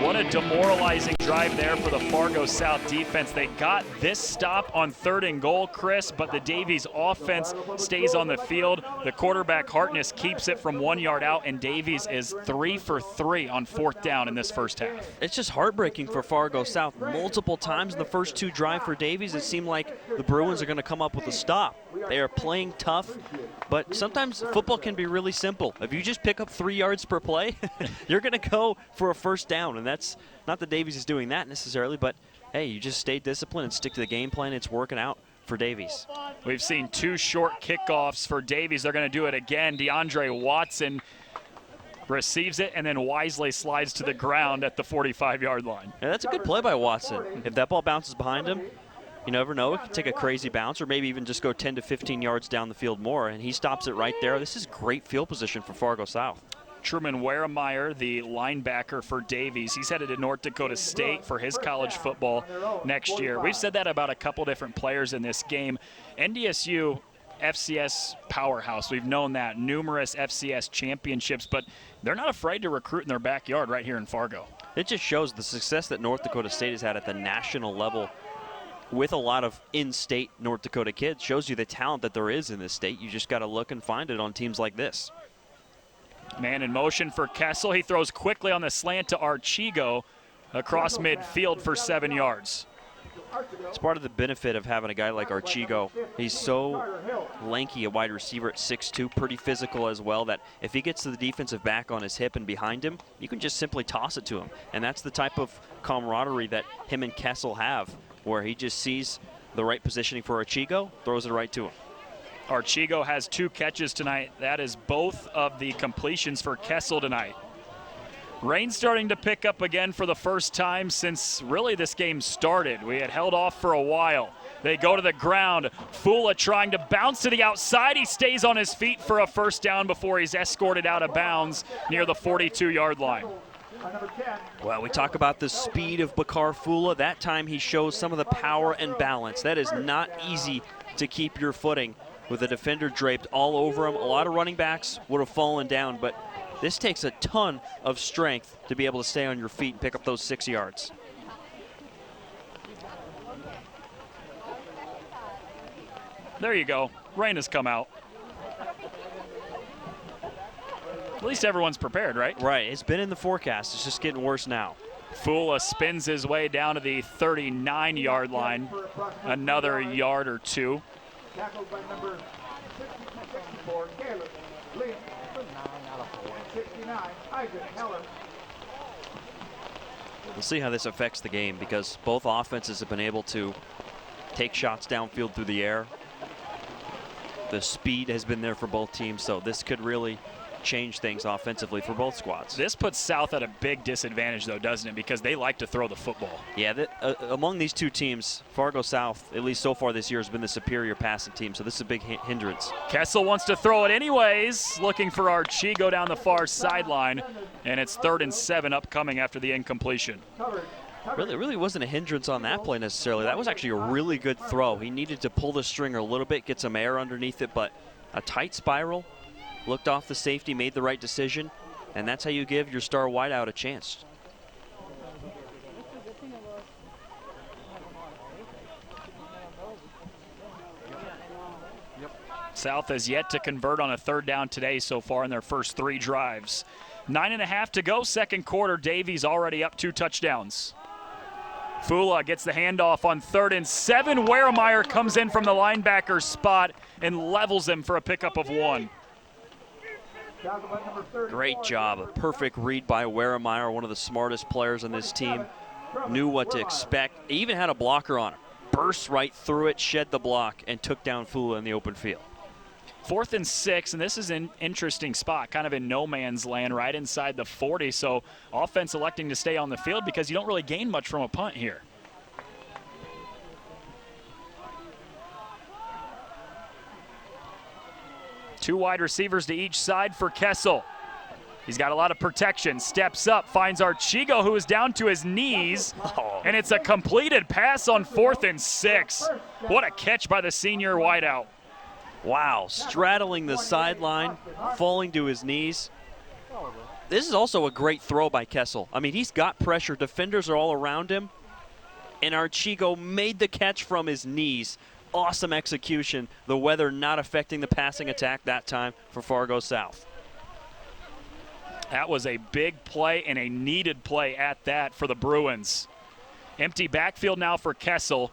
What a demoralizing drive there for the Fargo South defense. They got this stop on 3rd and goal, Chris, but the Davies offense stays on the field. The quarterback, Hartness, keeps it from 1 yard out, and Davies is 3 for 3 on 4th down in this first half. It's just heartbreaking for Fargo South. Multiple times in the first 2 drives for Davies, it seemed like the Bruins are going to come up with a stop. They are playing tough, but sometimes football can be really simple. If you just pick up 3 yards per play, you're going to go for a first down, and that's not that Davies is doing that necessarily, but hey, you just stay disciplined and stick to the game plan. It's working out for Davies. We've seen 2 short kickoffs for Davies. They're going to do it again. DeAndre Watson receives it and then wisely slides to the ground at the 45-yard line. Yeah, that's a good play by Watson. If that ball bounces behind him, you never know. It could take a crazy bounce or maybe even just go 10 to 15 yards down the field more, and he stops it right there. This is great field position for Fargo South. Truman Weremeyer, the linebacker for Davies, he's headed to North Dakota State for his college football next year. We've said that about a couple different players in this game. NDSU, FCS powerhouse. We've known that. Numerous FCS championships, but they're not afraid to recruit in their backyard right here in Fargo. It just shows the success that North Dakota State has had at the national level with a lot of in-state North Dakota kids. Shows you the talent that there is in this state. You just got to look and find it on teams like this. Man in motion for Kessel. He throws quickly on the slant to Archigo across midfield for 7 yards. It's part of the benefit of having a guy like Archigo. He's so lanky, a wide receiver at 6'2", pretty physical as well, that if he gets to the defensive back on his hip and behind him, you can just simply toss it to him. And that's the type of camaraderie that him and Kessel have, where he just sees the right positioning for Archigo, throws it right to him. Archigo has 2 catches tonight. That is both of the completions for Kessel tonight. Rain starting to pick up again for the first time since really this game started. We had held off for a while. They go to the ground. Fula trying to bounce to the outside. He stays on his feet for a first down before he's escorted out of bounds near the 42-yard line. Well, we talk about the speed of Bakar Fula. That time he shows some of the power and balance. That is not easy to keep your footing with a defender draped all over him. A lot of running backs would have fallen down, but this takes a ton of strength to be able to stay on your feet and pick up those 6 yards. There you go. Rain has come out. At least everyone's prepared, right? Right. It's been in the forecast. It's just getting worse now. Fula spins his way down to the 39-yard line. Another yard or 2. Tackled by number 64, Caleb. Lee. 69, Isaac Heller. We'll see how this affects the game because both offenses have been able to take shots downfield through the air. The speed has been there for both teams, so this could really change things offensively for both squads. This puts South at a big disadvantage, though, doesn't it? Because they like to throw the football. Yeah, among these 2 teams, Fargo South, at least so far this year, has been the superior passing team, so this is a big hindrance. Kessel wants to throw it anyways, looking for Archigo down the far sideline, and it's 3rd and 7 upcoming after the incompletion. Really wasn't a hindrance on that play necessarily. That was actually a really good throw. He needed to pull the stringer a little bit, get some air underneath it, but a tight spiral. Looked off the safety, made the right decision, and that's how you give your star wideout a chance. South has yet to convert on a 3rd down today so far in their first 3 drives. 9.5 to go, second quarter. Davies already up 2 touchdowns. Fula gets the handoff on 3rd and 7. Weremeyer comes in from the linebacker spot and levels him for a pickup of 1. Great job. A perfect read by Weremeyer, one of the smartest players on this team. Knew what to expect. He even had a blocker on him. Burst right through it, shed the block, and took down Fula in the open field. 4th and 6, and this is an interesting spot, kind of in no man's land, right inside the 40. So offense electing to stay on the field because you don't really gain much from a punt here. Two wide receivers to each side for Kessel. He's got a lot of protection, steps up, finds Archigo, who is down to his knees, and it's a completed pass on 4th and 6. What a catch by the senior wideout. Wow, straddling the sideline, falling to his knees. This is also a great throw by Kessel. I mean, he's got pressure. Defenders are all around him. And Archigo made the catch from his knees. Awesome execution. The weather not affecting the passing attack that time for Fargo South. That was a big play and a needed play at that for the Bruins. Empty backfield now for Kessel.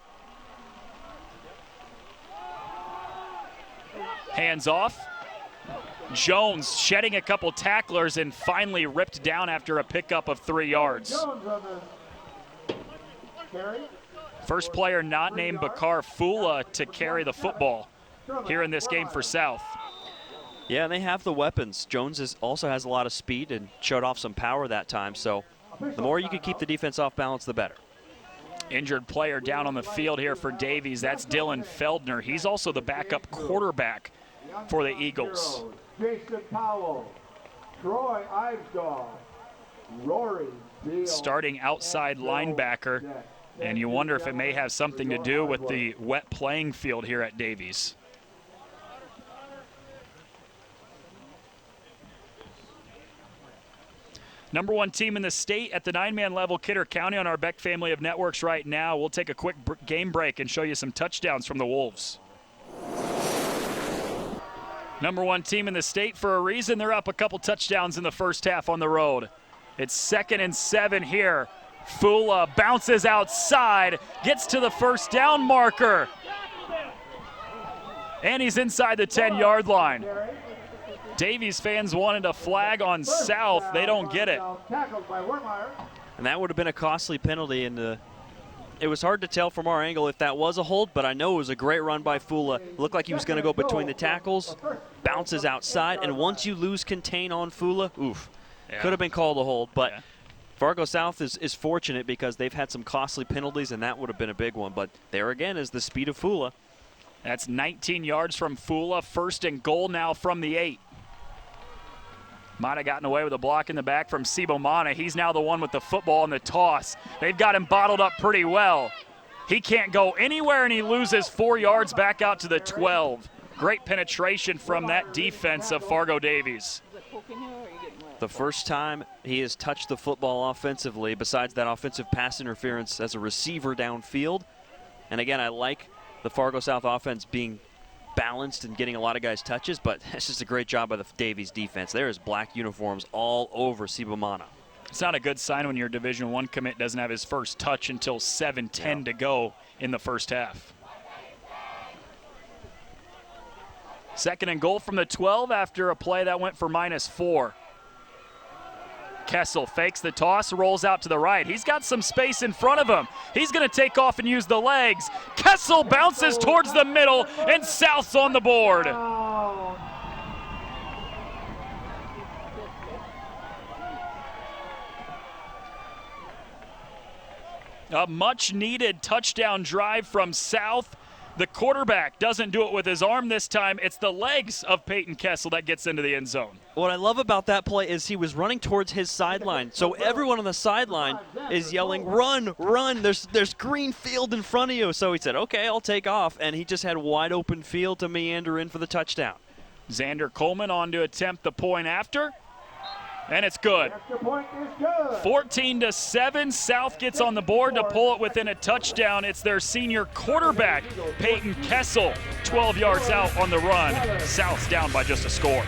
Hands off. Jones shedding a couple tacklers and finally ripped down after a pickup of 3 yards. Jones on the carry. First player not named Bakar Fula to carry the football here in this game for South. Yeah, and they have the weapons. Jones also has a lot of speed and showed off some power that time. So the more you can keep the defense off balance, the better. Injured player down on the field here for Davies. That's Dylan Feldner. He's also the backup quarterback for the Eagles. Jason Powell, Troy Ivesdahl, Rory Beal. Starting outside linebacker, and you wonder if it may have something to do with the wet playing field here at Davies. Number 1 team in the state at the 9-man level, Kidder County on our Beck family of networks right now. We'll take a quick game break and show you some touchdowns from the Wolves. Number 1 team in the state for a reason. They're up a couple touchdowns in the first half on the road. It's 2nd and 7 here. Fula bounces outside, gets to the first down marker. And he's inside the 10-yard line. Davies fans wanted a flag on South. They don't get it. And that would have been a costly penalty. And it was hard to tell from our angle if that was a hold, but I know it was a great run by Fula. Looked like he was going to go between the tackles, bounces outside, and once you lose contain on Fula, oof, could have been called a hold. But Fargo South is fortunate because they've had some costly penalties, and that would have been a big one. But there again is the speed of Fula. That's 19 yards from Fula. 1st and goal now from the 8. Might have gotten away with a block in the back from Sibomana. He's now the one with the football and the toss. They've got him bottled up pretty well. He can't go anywhere, and he loses 4 yards back out to the 12. Great penetration from that defense of Fargo Davies. The first time he has touched the football offensively, besides that offensive pass interference as a receiver downfield. And again, I like the Fargo South offense being balanced and getting a lot of guys touches, but that's just a great job by the Davies defense. There is black uniforms all over Sibomana. It's not a good sign when your Division I commit doesn't have his first touch until 7:10 to go in the first half. 2nd and goal from the 12 after a play that went for -4. Kessel fakes the toss, rolls out to the right. He's got some space in front of him. He's going to take off and use the legs. Kessel bounces towards the middle, and South's on the board. A much-needed touchdown drive from South. The quarterback doesn't do it with his arm this time. It's the legs of Peyton Kessel that gets into the end zone. What I love about that play is he was running towards his sideline. So everyone on the sideline is yelling, run, run. There's green field in front of you. So he said, okay, I'll take off. And he just had wide open field to meander in for the touchdown. Xander Coleman on to attempt the point after. And it's good. 14-7, South gets on the board to pull it within a touchdown. It's their senior quarterback, Peyton Kessel, 12 yards out on the run. South's down by just a score.